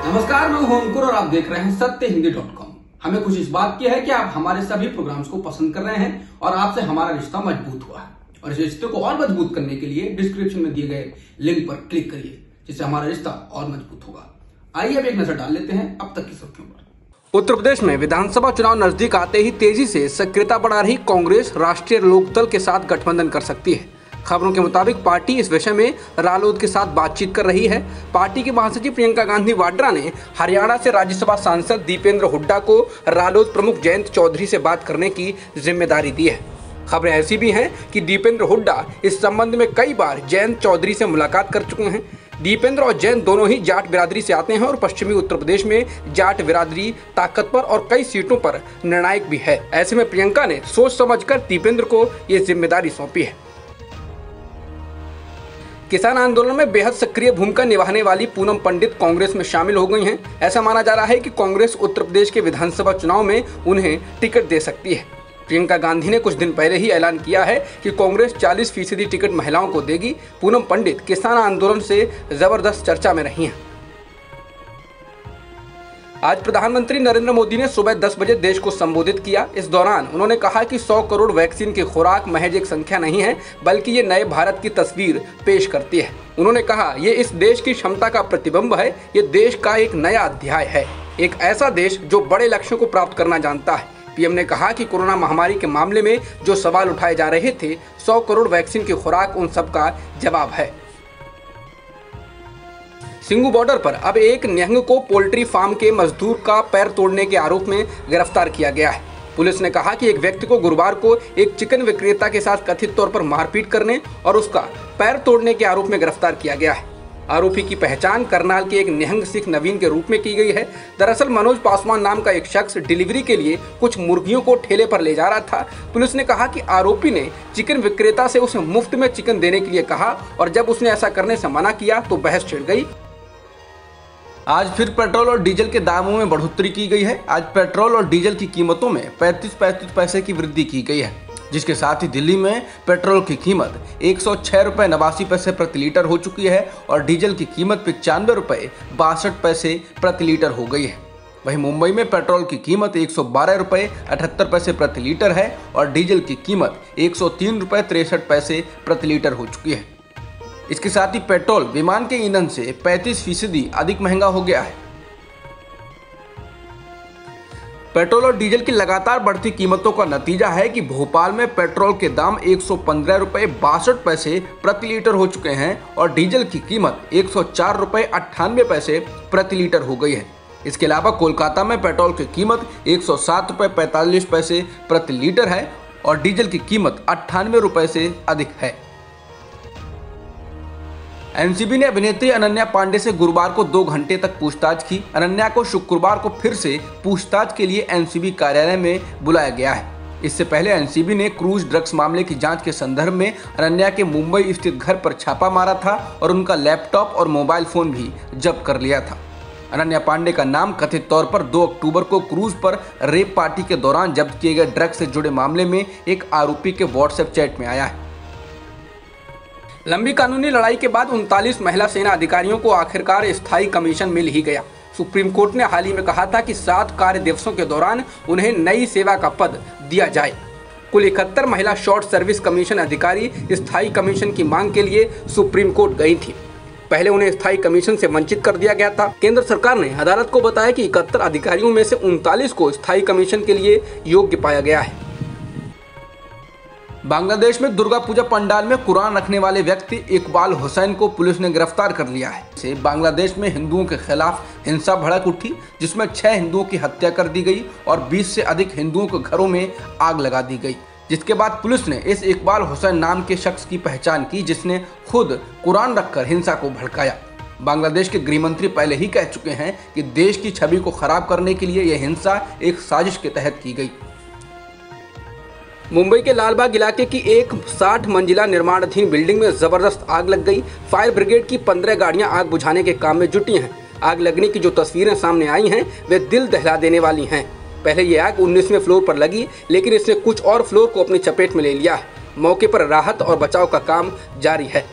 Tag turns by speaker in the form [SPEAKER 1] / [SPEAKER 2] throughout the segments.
[SPEAKER 1] नमस्कार, मैं हूं अंकुर और आप देख रहे हैं सत्यहिंदी.com। हमें खुशी इस बात की है कि आप हमारे सभी प्रोग्राम्स को पसंद कर रहे हैं और आपसे हमारा रिश्ता मजबूत हुआ है। और इस रिश्ते को और मजबूत करने के लिए डिस्क्रिप्शन में दिए गए लिंक पर क्लिक करिए, जिससे हमारा रिश्ता और मजबूत होगा। आइए अब एक नजर डाल लेते हैं अब तक की सुर्खियों पर।
[SPEAKER 2] उत्तर प्रदेश में विधानसभा चुनाव नजदीक आते ही तेजी से सक्रियता बढ़ा रही कांग्रेस राष्ट्रीय लोकदल के साथ गठबंधन कर सकती है। खबरों के मुताबिक पार्टी इस विषय में रालोद के साथ बातचीत कर रही है। पार्टी की महासचिव प्रियंका गांधी वाड्रा ने हरियाणा से राज्यसभा सांसद दीपेंद्र हुड्डा को रालोद प्रमुख जयंत चौधरी से बात करने की जिम्मेदारी दी है। खबरें ऐसी भी हैं कि दीपेंद्र हुड्डा इस संबंध में कई बार जयंत चौधरी से मुलाकात कर चुके हैं। दीपेंद्र और जयंत दोनों ही जाट बिरादरी से आते हैं और पश्चिमी उत्तर प्रदेश में जाट बिरादरी ताकतवर और कई सीटों पर निर्णायक भी है। ऐसे में प्रियंका ने सोच समझकर दीपेंद्र को ये जिम्मेदारी सौंपी है। किसान आंदोलन में बेहद सक्रिय भूमिका निभाने वाली पूनम पंडित कांग्रेस में शामिल हो गई हैं। ऐसा माना जा रहा है कि कांग्रेस उत्तर प्रदेश के विधानसभा चुनाव में उन्हें टिकट दे सकती है। प्रियंका गांधी ने कुछ दिन पहले ही ऐलान किया है कि कांग्रेस 40% टिकट महिलाओं को देगी। पूनम पंडित किसान आंदोलन से जबरदस्त चर्चा में रही हैं। आज प्रधानमंत्री नरेंद्र मोदी ने सुबह 10 बजे देश को संबोधित किया। इस दौरान उन्होंने कहा कि 100 करोड़ वैक्सीन की खुराक महज एक संख्या नहीं है, बल्कि ये नए भारत की तस्वीर पेश करती है। उन्होंने कहा, ये इस देश की क्षमता का प्रतिबिंब है। ये देश का एक नया अध्याय है, एक ऐसा देश जो बड़े लक्ष्यों को प्राप्त करना जानता है। पीएम ने कहा कि कोरोना महामारी के मामले में जो सवाल उठाए जा रहे थे, 100 करोड़ वैक्सीन की खुराक उन सब का जवाब है। सिंगू बॉर्डर पर अब एक निहंग को पोल्ट्री फार्म के मजदूर का पैर तोड़ने के आरोप में गिरफ्तार किया गया है। पुलिस ने कहा कि एक व्यक्ति को गुरुवार को एक चिकन विक्रेता के साथ कथित तौर पर मारपीट करने और उसका पैर तोड़ने के आरोप में गिरफ्तार किया गया है। आरोपी की पहचान करनाल के एक निहंग सिख नवीन के रूप में की गई है। दरअसल मनोज पासवान नाम का एक शख्स डिलीवरी के लिए कुछ मुर्गियों को ठेले पर ले जा रहा था। पुलिस ने कहा कि आरोपी ने चिकन विक्रेता से उसे मुफ्त में चिकन देने के लिए कहा और जब उसने ऐसा करने से मना किया तो बहस छिड़ गई। आज फिर पेट्रोल और डीजल के दामों में बढ़ोतरी की गई है। आज पेट्रोल और डीजल की कीमतों में 35 पैसे की वृद्धि की गई है, जिसके साथ ही दिल्ली में पेट्रोल की कीमत 106 रुपये 89 पैसे प्रति लीटर हो चुकी है और डीजल की कीमत 95 रुपये 62 पैसे प्रति लीटर हो गई है। वहीं मुंबई में पेट्रोल की कीमत 112 रुपये 78 पैसे प्रति लीटर है और डीजल की कीमत 103 रुपये 63 पैसे प्रति लीटर हो चुकी है। इसके साथ ही पेट्रोल विमान के ईंधन से 35% अधिक महंगा हो गया है। पेट्रोल और डीजल की लगातार बढ़ती कीमतों का नतीजा है कि भोपाल में पेट्रोल के दाम 115 रुपये 62 पैसे प्रति लीटर हो चुके हैं और डीजल की कीमत 104 रुपये 98 पैसे प्रति लीटर हो गई है। इसके अलावा कोलकाता में पेट्रोल की कीमत 107 रुपये 45 पैसे प्रति लीटर है और डीजल की कीमत 98 रुपये से अधिक है। एनसीबी ने अभिनेत्री अनन्या पांडे से गुरुवार को 2 घंटे तक पूछताछ की। अनन्या को शुक्रवार को फिर से पूछताछ के लिए एनसीबी कार्यालय में बुलाया गया है। इससे पहले एनसीबी ने क्रूज ड्रग्स मामले की जांच के संदर्भ में अनन्या के मुंबई स्थित घर पर छापा मारा था और उनका लैपटॉप और मोबाइल फोन भी जब्त कर लिया था। अनन्या पांडे का नाम कथित तौर पर 2 अक्टूबर को क्रूज पर रेप पार्टी के दौरान जब्त किए गए ड्रग्स से जुड़े मामले में एक आरोपी के व्हाट्सएप चैट में आया है। लंबी कानूनी लड़ाई के बाद 39 महिला सेना अधिकारियों को आखिरकार स्थायी कमीशन मिल ही गया। सुप्रीम कोर्ट ने हाल ही में कहा था कि 7 कार्य दिवसों के दौरान उन्हें नई सेवा का पद दिया जाए। कुल 71 महिला शॉर्ट सर्विस कमीशन अधिकारी स्थायी कमीशन की मांग के लिए सुप्रीम कोर्ट गई थी। पहले उन्हें स्थायी कमीशन से वंचित कर दिया गया था। केंद्र सरकार ने अदालत को बताया कि 71 अधिकारियों में से 39 को स्थायी कमीशन के लिए योग्य पाया गया है। बांग्लादेश में दुर्गा पूजा पंडाल में कुरान रखने वाले व्यक्ति इकबाल हुसैन को पुलिस ने गिरफ्तार कर लिया है। बांग्लादेश में हिंदुओं के खिलाफ हिंसा भड़क उठी, जिसमें 6 हिंदुओं की हत्या कर दी गई और 20 से अधिक हिंदुओं के घरों में आग लगा दी गई। जिसके बाद पुलिस ने इस इकबाल हुसैन नाम के शख्स की पहचान की, जिसने खुद कुरान रखकर हिंसा को भड़काया। बांग्लादेश के गृह मंत्री पहले ही कह चुके हैं कि देश की छवि को खराब करने के लिए यह हिंसा एक साजिश के तहत की गई। मुंबई के लालबाग इलाके की एक 60 मंजिला निर्माणाधीन बिल्डिंग में जबरदस्त आग लग गई। फायर ब्रिगेड की 15 गाड़ियां आग बुझाने के काम में जुटी हैं। आग लगने की जो तस्वीरें सामने आई हैं वे दिल दहला देने वाली हैं। पहले ये आग 19वें फ्लोर पर लगी, लेकिन इसने कुछ और फ्लोर को अपनी चपेट में ले लिया है। मौके पर राहत और बचाव का काम जारी है।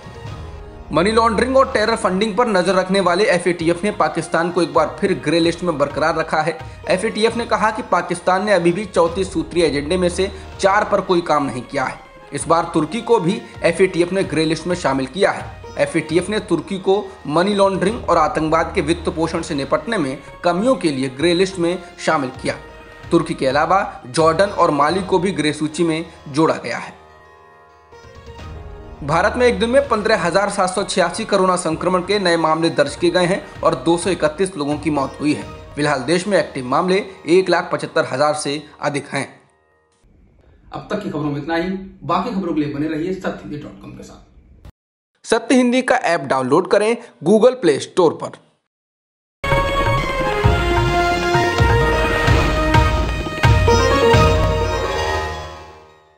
[SPEAKER 2] मनी लॉन्ड्रिंग और टेरर फंडिंग पर नजर रखने वाले एफएटीएफ ने पाकिस्तान को एक बार फिर ग्रे लिस्ट में बरकरार रखा है। एफएटीएफ ने कहा कि पाकिस्तान ने अभी भी 34 सूत्रीय एजेंडे में से 4 पर कोई काम नहीं किया है। इस बार तुर्की को भी एफएटीएफ ने ग्रे लिस्ट में शामिल किया है। एफएटीएफ ने तुर्की को मनी लॉन्ड्रिंग और आतंकवाद के वित्त पोषण से निपटने में कमियों के लिए ग्रे लिस्ट में शामिल किया। तुर्की के अलावा जॉर्डन और माली को भी ग्रे सूची में जोड़ा गया है। भारत में एक दिन में 15,786 कोरोना संक्रमण के नए मामले दर्ज किए गए हैं और 231 लोगों की मौत हुई है। फिलहाल देश में एक्टिव मामले 1,75,000 से अधिक हैं।
[SPEAKER 1] अब तक की खबरों में इतना ही। बाकी खबरों के लिए बने रहिए सत्यहिंदी.com के साथ।
[SPEAKER 2] सत्य हिंदी का ऐप डाउनलोड करें गूगल प्ले स्टोर पर।